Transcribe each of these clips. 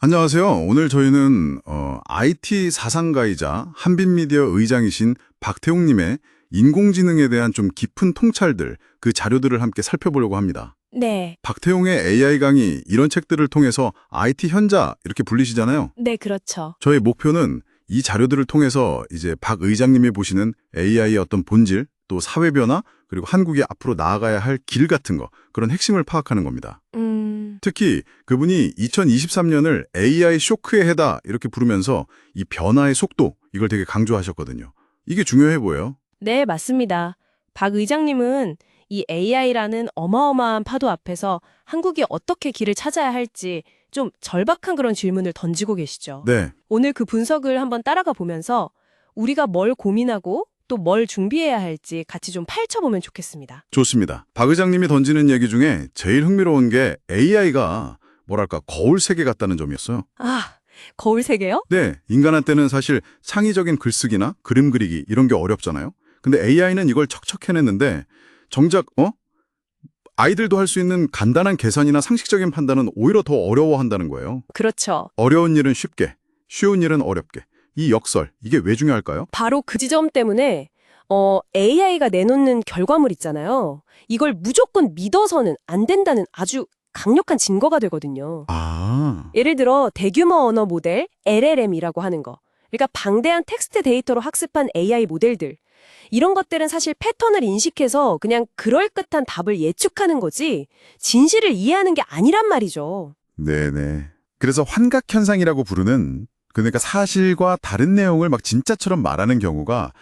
안녕하세요. 오늘 저희는 IT 사상가이자 한빛미디어 의장이신 박태웅님의 인공지능에 대한 좀 깊은 통찰들, 그 자료들을 함께 살펴보려고 합니다. 네, 박태웅의 AI 강의 이런 책들을 통해서 IT 현자 이렇게 불리시잖아요. 네, 그렇죠. 저의 목표는 이 자료들을 통해서 이제 박 의장님이 보시는 AI의 어떤 본질, 또 사회 변화, 그리고 한국이 앞으로 나아가야 할 길 같은 거, 그런 핵심을 파악하는 겁니다. 특히 그분이 2023년을 AI 쇼크의 해다 이렇게 부르면서 이 변화의 속도, 이걸 되게 강조하셨거든요. 이게 중요해 보여요. 네, 맞습니다. 박 의장님은 이 AI라는 어마어마한 파도 앞에서 한국이 어떻게 길을 찾아야 할지 좀 절박한 그런 질문을 던지고 계시죠. 네, 오늘 그 분석을 한번 따라가 보면서 우리가 뭘 고민하고 또 뭘 준비해야 할지 같이 좀 파헤쳐보면 좋겠습니다. 좋습니다. 박 의장님이 던지는 얘기 중에 제일 흥미로운 게 AI가 뭐랄까 거울 세계 같다는 점이었어요. 아, 거울 세계요? 네, 인간한테는 사실 창의적인 글쓰기나 그림 그리기 이런 게 어렵잖아요. 근데 AI는 이걸 척척 해냈는데 정작 아이들도 할 수 있는 간단한 계산이나 상식적인 판단은 오히려 더 어려워한다는 거예요. 그렇죠. 어려운 일은 쉽게, 쉬운 일은 어렵게. 이 역설, 이게 왜 중요할까요? 바로 그 지점 때문에 AI가 내놓는 결과물 있잖아요. 이걸 무조건 믿어서는 안 된다는 아주 강력한 증거가 되거든요. 아, 예를 들어 대규모 언어 모델 LLM이라고 하는 거. 그러니까 방대한 텍스트 데이터로 학습한 AI 모델들. 이런 것들은 사실 패턴을 인식해서 그냥 그럴듯한 답을 예측하는 거지 진실을 이해하는 게 아니란 말이죠. 네네. 그래서 환각현상이라고 부르는, 그러니까 사실과 다른 내용을 막 진짜처럼 말하는 경우가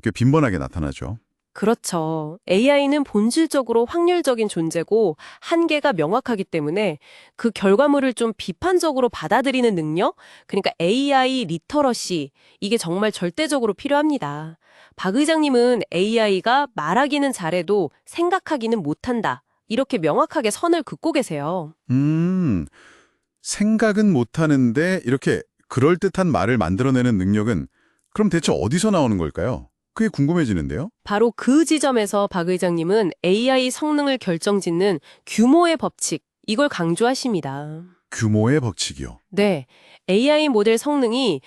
꽤 빈번하게 나타나죠. 그렇죠. AI는 본질적으로 확률적인 존재고 한계가 명확하기 때문에 그 결과물을 좀 비판적으로 받아들이는 능력, 그러니까 AI 리터러시, 이게 정말 절대적으로 필요합니다. 박 의장님은 AI가 말하기는 잘해도 생각하기는 못한다. 이렇게 명확하게 선을 긋고 계세요. 생각은 못하는데 이렇게 그럴듯한 말을 만들어내는 능력은 그럼 대체 어디서 나오는 걸까요? 그게 궁금해지는데요. 바로 그 지점에서 박 의장님은 AI 성능을 결정짓는 규모의 법칙, 이걸 강조하십니다. 규모의 법칙이요. 네, AI 모델 성능이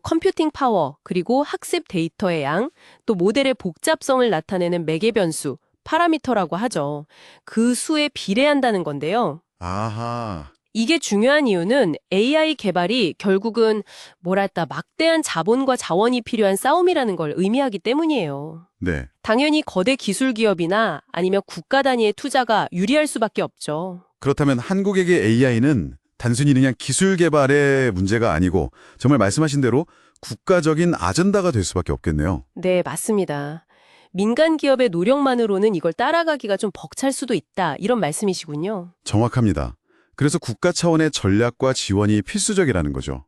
컴퓨팅 파워, 그리고 학습 데이터의 양, 또 모델의 복잡성을 나타내는 매개 변수, 파라미터라고 하죠. 그 수에 비례한다는 건데요. 아하. 이게 중요한 이유는 AI 개발이 결국은 뭐랄까 막대한 자본과 자원이 필요한 싸움이라는 걸 의미하기 때문이에요. 네. 당연히 거대 기술 기업이나 아니면 국가 단위의 투자가 유리할 수밖에 없죠. 그렇다면 한국에게 AI는 단순히 그냥 기술 개발의 문제가 아니고 정말 말씀하신 대로 국가적인 아젠다가 될 수밖에 없겠네요. 네, 맞습니다. 민간 기업의 노력만으로는 이걸 따라가기가 좀 벅찰 수도 있다, 이런 말씀이시군요. 정확합니다. 그래서 국가 차원의 전략과 지원이 필수적이라는 거죠.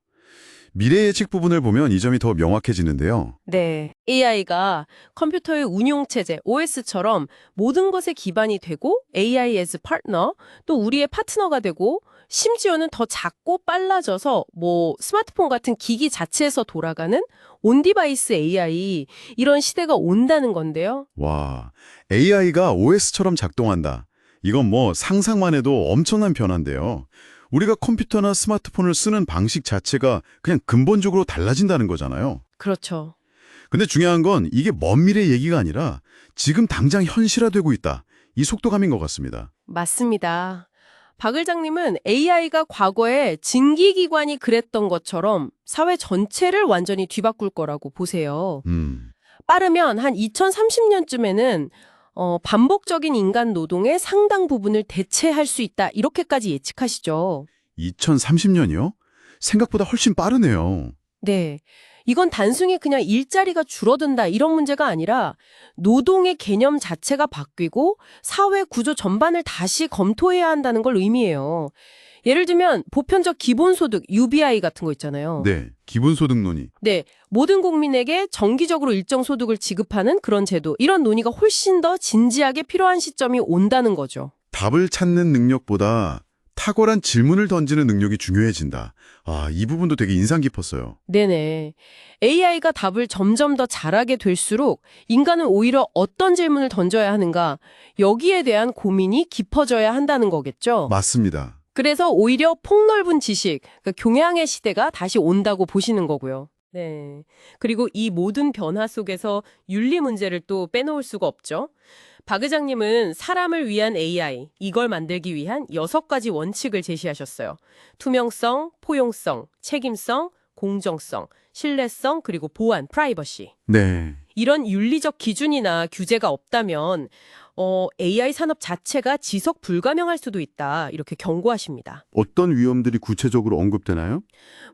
미래 예측 부분을 보면 이 점이 더 명확해지는데요. 네, AI가 컴퓨터의 운용체제, OS처럼 모든 것에 기반이 되고 AI as partner, 또 우리의 파트너가 되고 심지어는 더 작고 빨라져서 스마트폰 같은 기기 자체에서 돌아가는 온디바이스 AI, 이런 시대가 온다는 건데요. 와, AI가 OS처럼 작동한다. 이건 상상만 해도 엄청난 변화인데요. 우리가 컴퓨터나 스마트폰을 쓰는 방식 자체가 그냥 근본적으로 달라진다는 거잖아요. 그렇죠. 근데 중요한 건 이게 먼 미래 얘기가 아니라 지금 당장 현실화되고 있다. 이 속도감인 것 같습니다. 맞습니다. 박 의장님은 AI가 과거에 징기기관이 그랬던 것처럼 사회 전체를 완전히 뒤바꿀 거라고 보세요. 빠르면 한 2030년쯤에는 반복적인 인간 노동의 상당 부분을 대체할 수 있다. 이렇게까지 예측하시죠. 2030년이요? 생각보다 훨씬 빠르네요. 네. 이건 단순히 그냥 일자리가 줄어든다 이런 문제가 아니라 노동의 개념 자체가 바뀌고 사회 구조 전반을 다시 검토해야 한다는 걸 의미해요. 예를 들면 보편적 기본소득 UBI 같은 거 있잖아요. 네, 기본소득 논의. 네, 모든 국민에게 정기적으로 일정 소득을 지급하는 그런 제도, 이런 논의가 훨씬 더 진지하게 필요한 시점이 온다는 거죠. 답을 찾는 능력보다 탁월한 질문을 던지는 능력이 중요해진다. 아, 이 부분도 되게 인상 깊었어요. 네네. AI가 답을 점점 더 잘하게 될수록 인간은 오히려 어떤 질문을 던져야 하는가, 여기에 대한 고민이 깊어져야 한다는 거겠죠. 맞습니다. 그래서 오히려 폭넓은 지식, 그러니까 교양의 시대가 다시 온다고 보시는 거고요. 네. 그리고 이 모든 변화 속에서 윤리 문제를 또 빼놓을 수가 없죠. 박 의장님은 사람을 위한 AI, 이걸 만들기 위한 6가지 원칙을 제시하셨어요. 투명성, 포용성, 책임성, 공정성, 신뢰성, 그리고 보안, 프라이버시. 네. 이런 윤리적 기준이나 규제가 없다면 AI 산업 자체가 지속 불가능할 수도 있다. 이렇게 경고하십니다. 어떤 위험들이 구체적으로 언급되나요?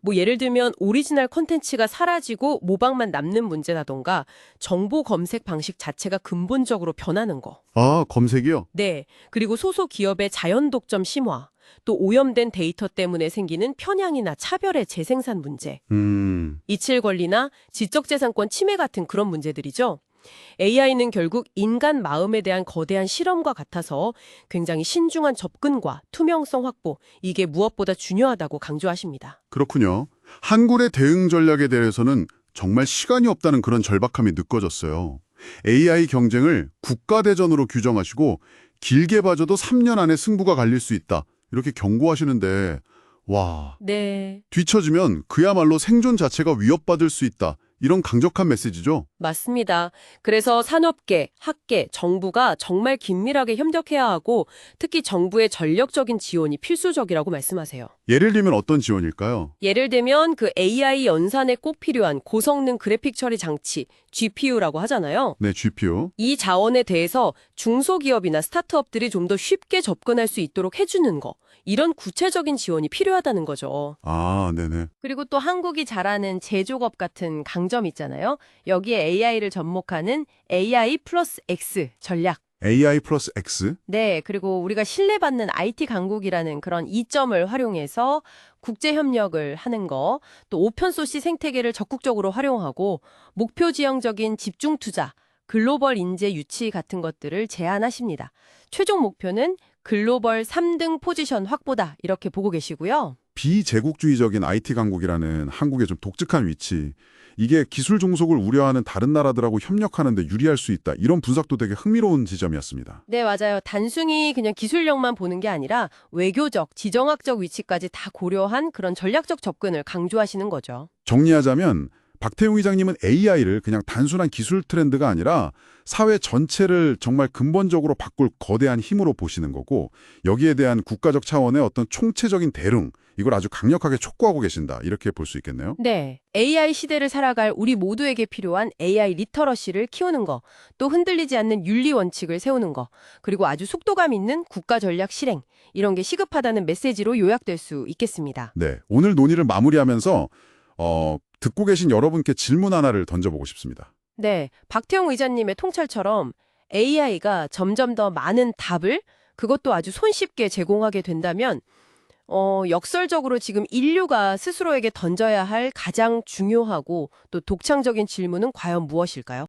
뭐 예를 들면 오리지널 콘텐츠가 사라지고 모방만 남는 문제라던가 정보 검색 방식 자체가 근본적으로 변하는 거. 아, 검색이요? 네. 그리고 소속 기업의 자연 독점 심화, 또 오염된 데이터 때문에 생기는 편향이나 차별의 재생산 문제, 이칠 권리나 지적재산권 침해 같은 그런 문제들이죠. AI는 결국 인간 마음에 대한 거대한 실험과 같아서 굉장히 신중한 접근과 투명성 확보, 이게 무엇보다 중요하다고 강조하십니다. 그렇군요. 한국의 대응 전략에 대해서는 정말 시간이 없다는 그런 절박함이 느껴졌어요. AI 경쟁을 국가대전으로 규정하시고 길게 봐줘도 3년 안에 승부가 갈릴 수 있다. 이렇게 경고하시는데 와, 네. 뒤처지면 그야말로 생존 자체가 위협받을 수 있다. 이런 강력한 메시지죠. 맞습니다. 그래서 산업계, 학계, 정부가 정말 긴밀하게 협력해야 하고 특히 정부의 전력적인 지원이 필수적이라고 말씀하세요. 예를 들면 어떤 지원일까요? 예를 들면 그 AI 연산에 꼭 필요한 고성능 그래픽 처리 장치, GPU라고 하잖아요. 네, GPU. 이 자원에 대해서 중소기업이나 스타트업들이 좀 더 쉽게 접근할 수 있도록 해주는 거. 이런 구체적인 지원이 필요하다는 거죠. 아, 네네. 그리고 또 한국이 잘하는 제조업 같은 강점 있잖아요. 여기에 AI를 접목하는 AI 플러스 X 전략. AI 플러스 X? 네, 그리고 우리가 신뢰받는 IT 강국이라는 그런 이점을 활용해서 국제 협력을 하는 거, 또 오픈소스 생태계를 적극적으로 활용하고 목표 지형적인 집중 투자, 글로벌 인재 유치 같은 것들을 제안하십니다. 최종 목표는 글로벌 3등 포지션 확보다 이렇게 보고 계시고요. 비제국주의적인 IT 강국이라는 한국의 좀 독특한 위치. 이게 기술 종속을 우려하는 다른 나라들하고 협력하는 데 유리할 수 있다. 이런 분석도 되게 흥미로운 지점이었습니다. 네, 맞아요. 단순히 그냥 기술력만 보는 게 아니라 외교적, 지정학적 위치까지 다 고려한 그런 전략적 접근을 강조하시는 거죠. 정리하자면 박태웅 의장님은 AI를 그냥 단순한 기술 트렌드가 아니라 사회 전체를 정말 근본적으로 바꿀 거대한 힘으로 보시는 거고 여기에 대한 국가적 차원의 어떤 총체적인 대응, 이걸 아주 강력하게 촉구하고 계신다. 이렇게 볼 수 있겠네요. 네, AI 시대를 살아갈 우리 모두에게 필요한 AI 리터러시를 키우는 거, 또 흔들리지 않는 윤리 원칙을 세우는 거, 그리고 아주 속도감 있는 국가 전략 실행, 이런 게 시급하다는 메시지로 요약될 수 있겠습니다. 네, 오늘 논의를 마무리하면서 듣고 계신 여러분께 질문 하나를 던져보고 싶습니다. 네, 박태웅 의장님의 통찰처럼 AI가 점점 더 많은 답을 그것도 아주 손쉽게 제공하게 된다면 역설적으로 지금 인류가 스스로에게 던져야 할 가장 중요하고 또 독창적인 질문은 과연 무엇일까요?